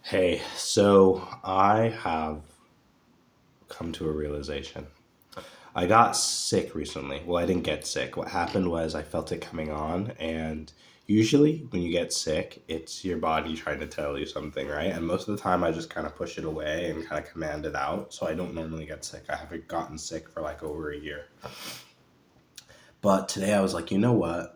Hey, so I have come to a realization. I got sick recently. Well, I didn't get sick. What happened was I felt it coming on, and usually when you get sick, it's your body trying to tell you something, right? And most of the time, I just kind of push it away and kind of command it out. So I don't normally get sick. I haven't gotten sick for like over a year. But today I was like, you know what?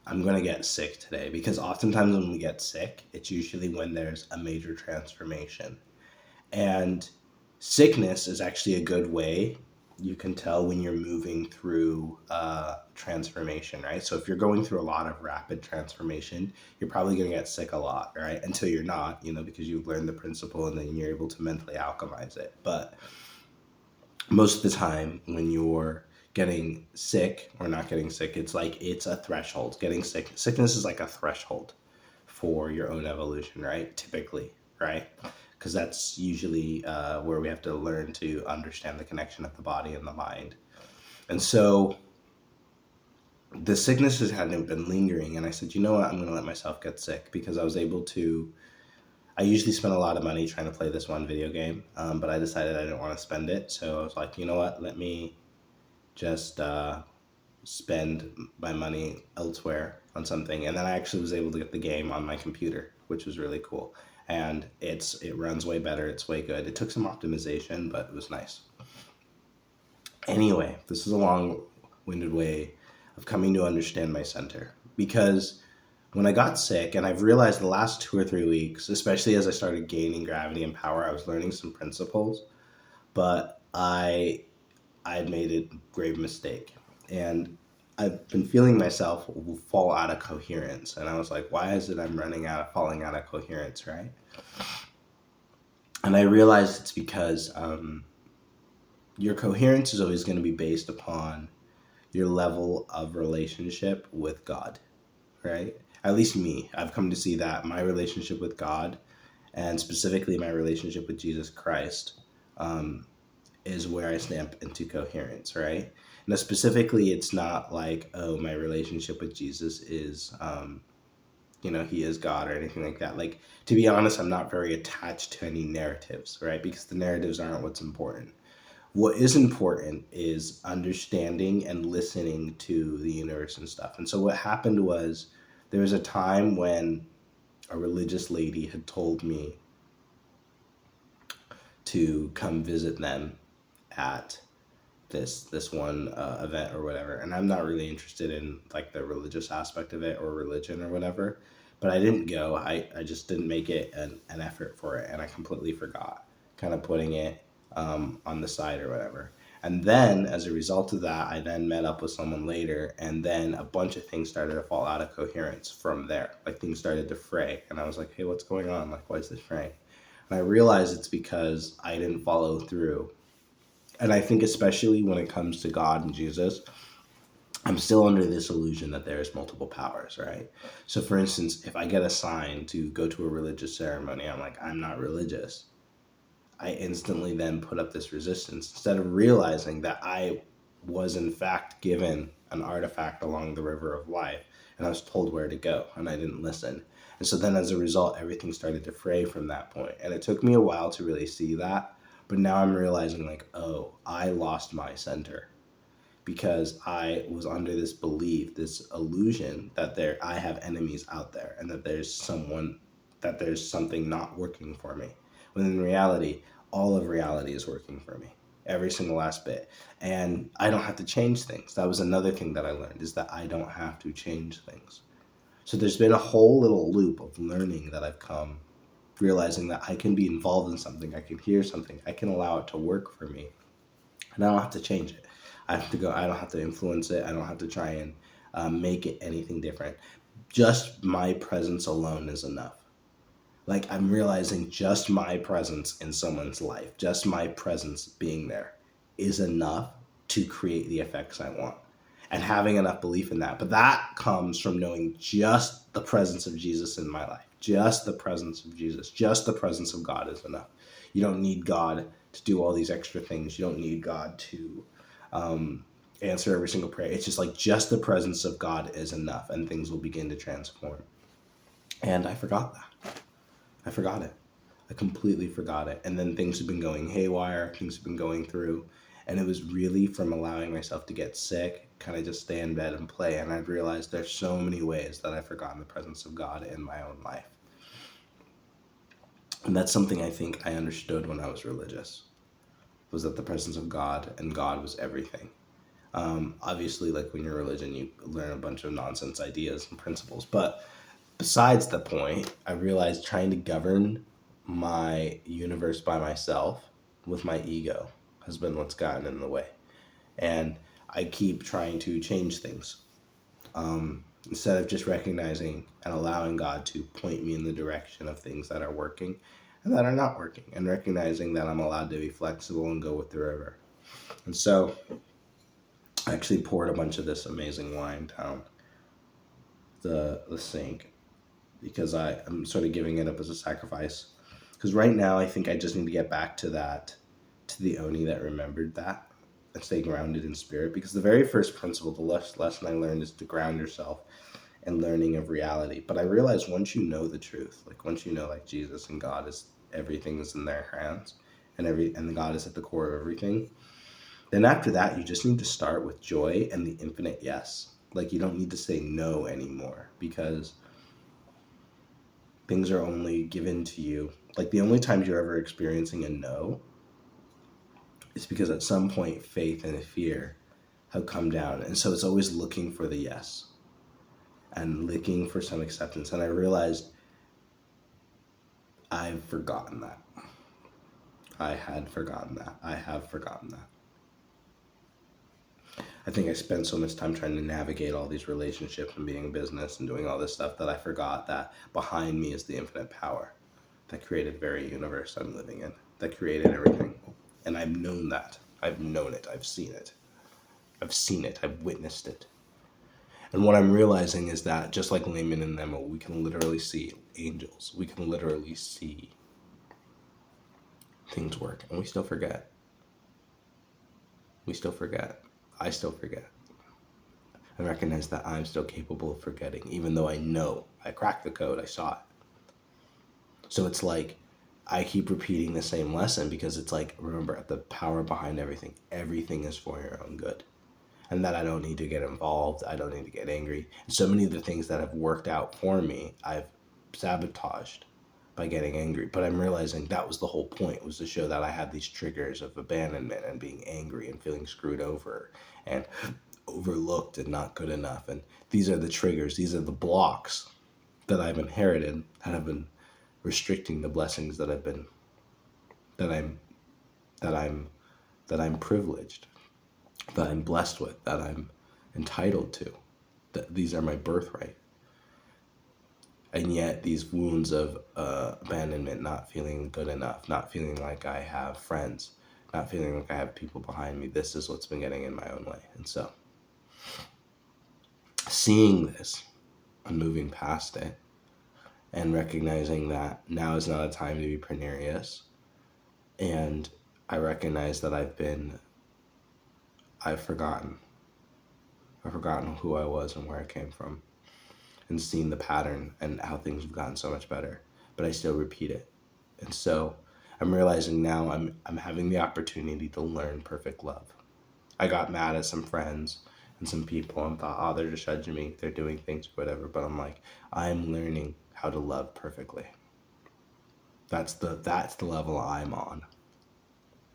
I'm going to get sick today because oftentimes when we get sick, it's usually when there's a major transformation. And sickness is actually a good way you can tell when you're moving through transformation, right? So if you're going through a lot of rapid transformation, you're probably going to get sick a lot, right? Until you're not, because you've learned the principle and then you're able to mentally alchemize it. But most of the time when you're getting sick or not getting sick, it's a threshold. Getting sickness is like a threshold for your own evolution, right? Typically, right? Because that's usually where we have to learn to understand the connection of the body and the mind. And so the sicknesses hadn't been lingering, and I said, you know what, I'm going to let myself get sick because I was able to. I usually spend a lot of money trying to play this one video game, but I decided I didn't want to spend it. So I was like, you know what, let me just spend my money elsewhere on something. And then I actually was able to get the game on my computer, which was really cool. And it runs way better. It's way good. It took some optimization, but it was nice. Anyway, this is a long-winded way of coming to understand my center because when I got sick, and I've realized the last 2 or 3 weeks, especially as I started gaining gravity and power, I was learning some principles, but I made a grave mistake. And I've been feeling myself fall out of coherence. And I was like, why is it I'm falling out of coherence, right? And I realized it's because your coherence is always going to be based upon your level of relationship with God, right? At least me. I've come to see that my relationship with God, and specifically my relationship with Jesus Christ, is where I snap into coherence, right? Now, specifically, it's not like, oh, my relationship with Jesus is, he is God or anything like that. Like, to be honest, I'm not very attached to any narratives, right? Because the narratives aren't what's important. What is important is understanding and listening to the universe and stuff. And so what happened was there was a time when a religious lady had told me to come visit them at this one event or whatever, and I'm not really interested in like the religious aspect of it or religion or whatever, but I didn't go. I just didn't make it an effort for it, and I completely forgot kind of putting it on the side or whatever. And then as a result of that, I then met up with someone later, and then a bunch of things started to fall out of coherence from there. Like things started to fray, and I was like, hey, what's going on? Like, why is this fraying? And I realized it's because I didn't follow through. And I think especially when it comes to God and Jesus, I'm still under this illusion that there's multiple powers, right? So for instance, if I get a sign to go to a religious ceremony, I'm like, I'm not religious. I instantly then put up this resistance instead of realizing that I was in fact given an artifact along the river of life and I was told where to go and I didn't listen. And so then as a result, everything started to fray from that point. And it took me a while to really see that. But now I'm realizing like, oh, I lost my center because I was under this belief, this illusion that I have enemies out there and that there's something not working for me. When in reality, all of reality is working for me. Every single last bit. And I don't have to change things. That was another thing that I learned is that I don't have to change things. So there's been a whole little loop of learning that I've come realizing that I can be involved in something, I can hear something, I can allow it to work for me, and I don't have to change it. I don't have to influence it. I don't have to try and make it anything different. Just my presence alone is enough. Like I'm realizing just my presence in someone's life, just my presence being there is enough to create the effects I want and having enough belief in that. But that comes from knowing just the presence of Jesus in my life, just the presence of Jesus, just the presence of God is enough. You don't need God to do all these extra things. You don't need God to answer every single prayer. It's just like just the presence of God is enough and things will begin to transform. And I forgot that. I forgot it. I completely forgot it. And then things have been going haywire, things have been going through. And it was really from allowing myself to get sick, kind of just stay in bed and play. And I've realized there's so many ways that I've forgotten the presence of God in my own life. And that's something I think I understood when I was religious, was that the presence of God and God was everything. Obviously, like when you're religion, you learn a bunch of nonsense ideas and principles. But besides the point, I realized trying to govern my universe by myself with my ego has been what's gotten in the way. And I keep trying to change things instead of just recognizing and allowing God to point me in the direction of things that are working and that are not working, and recognizing that I'm allowed to be flexible and go with the river. And so I actually poured a bunch of this amazing wine down the sink because I'm sort of giving it up as a sacrifice. Because right now, I think I just need to get back to that, to the Oni that remembered that, and stay grounded in spirit. Because the very first principle, the lesson I learned is to ground yourself and learning of reality. But I realized once you know the truth, like once you know, like Jesus and God is everything is in their hands, and God is at the core of everything. Then after that, you just need to start with joy and the infinite yes. Like you don't need to say no anymore, because things are only given to you. Like the only times you're ever experiencing a no is because at some point faith and fear have come down. And so it's always looking for the yes and looking for some acceptance. And I realized I've forgotten that. I had forgotten that. I have forgotten that. I think I spent so much time trying to navigate all these relationships and being in business and doing all this stuff that I forgot that behind me is the infinite power that created the very universe I'm living in, that created everything. And I've known that. I've known it. I've seen it. I've seen it. I've witnessed it. And what I'm realizing is that just like Layman and Nemo, we can literally see angels. We can literally see things work. And we still forget. We still forget. I still forget. I recognize that I'm still capable of forgetting, even though I know I cracked the code, I saw it. So it's like I keep repeating the same lesson because it's like, remember, the power behind everything. Everything is for your own good. And that I don't need to get involved. I don't need to get angry. And so many of the things that have worked out for me, I've sabotaged by getting angry. But I'm realizing that was the whole point, was to show that I had these triggers of abandonment and being angry and feeling screwed over and overlooked and not good enough. And these are the triggers. These are the blocks that I've inherited that have been restricting the blessings that I've been, that I'm, that I'm, that I'm privileged, that I'm blessed with, that I'm entitled to. That these are my birthright. And yet these wounds of abandonment, not feeling good enough, not feeling like I have friends, not feeling like I have people behind me, this is what's been getting in my own way. And so seeing this and moving past it and recognizing that now is not a time to be penurious. And I recognize that I've forgotten. I've forgotten who I was and where I came from, and seen the pattern and how things have gotten so much better, but I still repeat it. And so I'm realizing now I'm having the opportunity to learn perfect love. I got mad at some friends and some people and thought, oh, they're just judging me, they're doing things, whatever. But I'm like, I'm learning how to love perfectly. That's the level I'm on.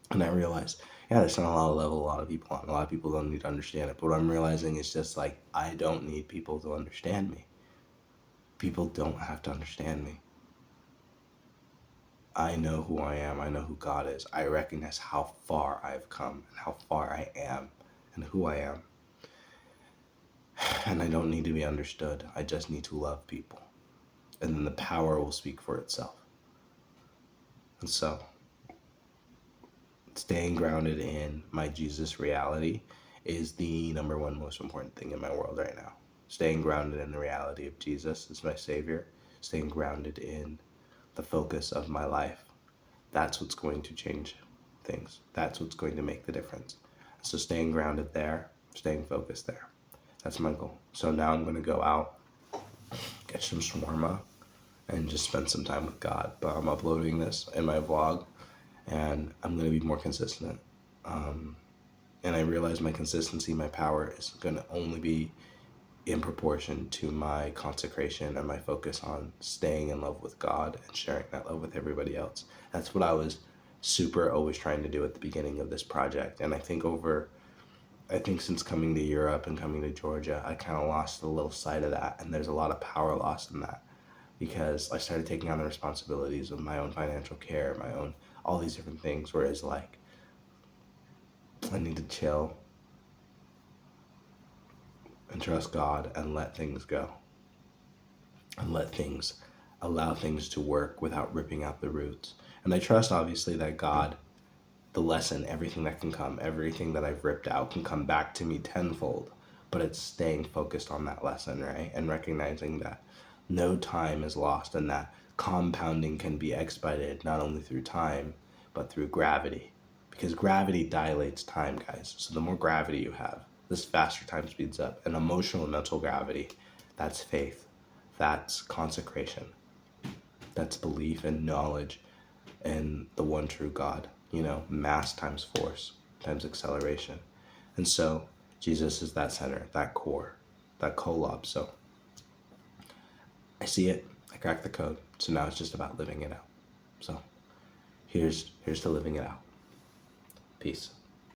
And I realized, yeah, there's not a lot of level a lot of people on. A lot of people don't need to understand it. But what I'm realizing is just like, I don't need people to understand me. People don't have to understand me. I know who I am. I know who God is. I recognize how far I've come and how far I am and who I am. And I don't need to be understood. I just need to love people. And then the power will speak for itself. And so, staying grounded in my Jesus reality is the number one most important thing in my world right now. Staying grounded in the reality of Jesus as my Savior. Staying grounded in the focus of my life. That's what's going to change things. That's what's going to make the difference. So staying grounded there, staying focused there. That's my goal. So now I'm going to go out, get some shawarma, and just spend some time with God. But I'm uploading this in my vlog, and I'm going to be more consistent. And I realize my consistency, my power is going to only be in proportion to my consecration and my focus on staying in love with God and sharing that love with everybody else. That's what I was super always trying to do at the beginning of this project. And I think since coming to Europe and coming to Georgia, I kind of lost a little sight of that. And there's a lot of power lost in that because I started taking on the responsibilities of my own financial care, my own, all these different things. Whereas, like, I need to chill and trust God and let things go and allow things to work without ripping out the roots. And I trust, obviously, that God, the lesson, everything that can come, everything that I've ripped out can come back to me tenfold. But it's staying focused on that lesson, right? And recognizing that no time is lost and that compounding can be expedited not only through time, but through gravity. Because gravity dilates time, guys. So the more gravity you have, this faster time speeds up. And emotional and mental gravity, that's faith. That's consecration. That's belief and knowledge in the one true God. Mass times force times acceleration. And so Jesus is that center, that core, that kolob. So I see it, I cracked the code. So now it's just about living it out. So here's to living it out. Peace.